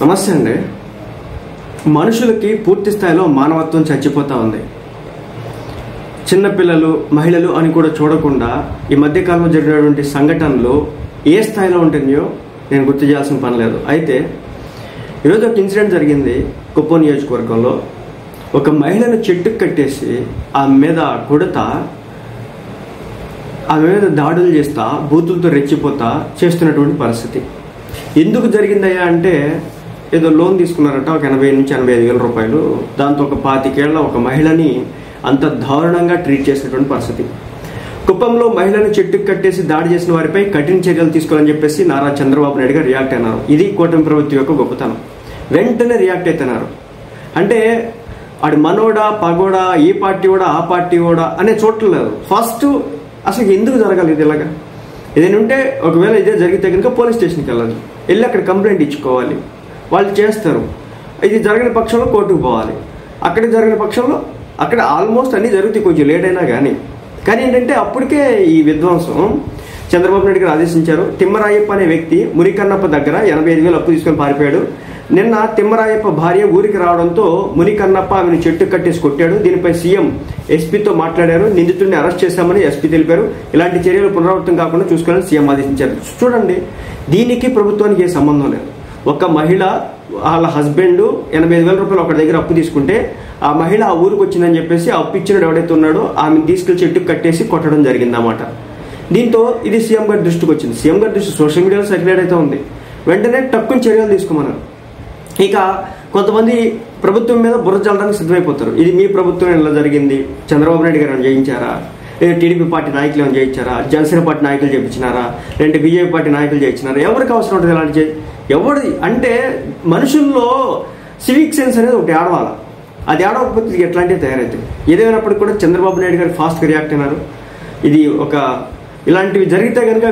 నమస్తే అండి. మనుషులకి పూర్తి స్థాయిలో మానవత్వం చచ్చిపోతా ఉంది. చిన్నపిల్లలు, మహిళలు అని కూడా చూడకుండా ఈ మధ్యకాలంలో జరిగినటువంటి సంఘటనలు ఏ స్థాయిలో ఉంటున్నాయో నేను గుర్తు చేయాల్సిన పని లేదు. అయితే ఈరోజు ఒక ఇన్సిడెంట్ జరిగింది కుప్పం నియోజకవర్గంలో. ఒక మహిళను చెట్టుకు కట్టేసి ఆమె మీద కొడతా, ఆమె మీద దాడులు చేస్తా, బూతులతో రెచ్చిపోతా చేస్తున్నటువంటి పరిస్థితి. ఎందుకు జరిగిందయ్యా అంటే, ఏదో లోన్ తీసుకున్నారట, ఒక 80 నుంచి 85 వేల రూపాయలు. దాంతో ఒక 25 ఏళ్ల ఒక మహిళని అంత దారుణంగా ట్రీట్ చేసినటువంటి పరిస్థితి. కుప్పంలో మహిళను చెట్టుకు కట్టేసి దాడి చేసిన వారిపై కఠిన చర్యలు తీసుకోవాలని చెప్పేసి నారా చంద్రబాబు నాయుడు గారు రియాక్ట్ అయినారు. ఇది కూటమి ప్రభుత్వం యొక్క గొప్పతనం. వెంటనే రియాక్ట్ అవుతున్నారు. అంటే ఆడు మనోడా, పగోడా, ఈ పార్టీ కూడా ఆ పార్టీ కూడా అనే చూడలేదు. ఫస్ట్ అసలు ఎందుకు జరగాలి ఇది ఇలాగా? ఏదైనా ఉంటే ఒకవేళ ఇదే జరిగితే కనుక పోలీస్ స్టేషన్కి వెళ్ళాలి, వెళ్ళి అక్కడ కంప్లైంట్ ఇచ్చుకోవాలి. వాళ్ళు చేస్తారు. ఇది జరిగిన పక్షంలో కోర్టుకు పోవాలి. అక్కడ జరిగిన పక్షంలో అక్కడ ఆల్మోస్ట్ అన్నీ జరుగుతాయి, కొంచెం లేట్ అయినా కానీ ఏంటంటే అప్పటికే ఈ విధ్వంసం చంద్రబాబు నాయుడు గారు ఆదేశించారు. తిమ్మరాయప్ప అనే వ్యక్తి మునికన్నప్ప దగ్గర 85,000 అప్పు తీసుకొని పారిపోయాడు. నిన్న తిమ్మరాయప్ప భార్య ఊరికి రావడంతో మునికన్నప్ప ఆమెను చెట్టు కట్టేసి కొట్టాడు. దీనిపై సీఎం ఎస్పీతో మాట్లాడారు. నిందితుడిని అరెస్ట్ చేశామని ఎస్పీ తెలిపారు. ఇలాంటి చర్యలు పునరావృతం కాకుండా చూసుకోవాలని సీఎం ఆదేశించారు. చూడండి, దీనికి ప్రభుత్వానికి ఏ సంబంధం లేదు. ఒక మహిళ వాళ్ళ హస్బెండ్ 85,000 రూపాయలు ఒకటి దగ్గర అప్పు తీసుకుంటే ఆ మహిళ ఆ ఊరికి వచ్చిందని చెప్పేసి ఆ అప్పు ఇచ్చినాడు ఎవడైతే ఉన్నాడో ఆమెను తీసుకెళ్లి చెట్టుకు కట్టేసి కొట్టడం జరిగిందన్నమాట. దీంతో ఇది సీఎం గారి దృష్టికి వచ్చింది. సీఎం గారి దృష్టి సోషల్ మీడియాలో సర్క్యులేట్ అయితే ఉంది. వెంటనే టక్కుని చర్యలు తీసుకోమన్నారు. ఇక కొంతమంది ప్రభుత్వం మీద బుర్ర చల్లడానికి సిద్ధమైపోతారు. ఇది మీ ప్రభుత్వం ఎలా జరిగింది, చంద్రబాబు నాయుడు గారు చేయించారా, లేదా టీడీపీ పార్టీ నాయకులు ఏమైనా చేయించారా, జనసేన పార్టీ నాయకులు చేయించినారా, లేదంటే బీజేపీ పార్టీ నాయకులు చేయించినారా, ఎవరికి అవసరం ఉంటుంది ఇలాంటి ఎవరిది అంటే మనుషుల్లో సివిక్ సెన్స్ అనేది ఒకటి ఆడవాల. అది ఆడకపోతే ఇది ఎట్లాంటివి తయారవుతాయి. ఏదేమైనప్పటికీ కూడా చంద్రబాబు నాయుడు గారు ఫాస్ట్గా రియాక్ట్ అయినారు. ఇది ఇలాంటివి జరిగితే కనుక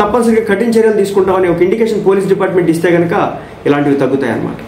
తప్పనిసరిగా కఠిన చర్యలు తీసుకుంటామని ఒక ఇండికేషన్ పోలీస్ డిపార్ట్మెంట్ ఇస్తే కనుక ఇలాంటివి తగ్గుతాయి అన్నమాట.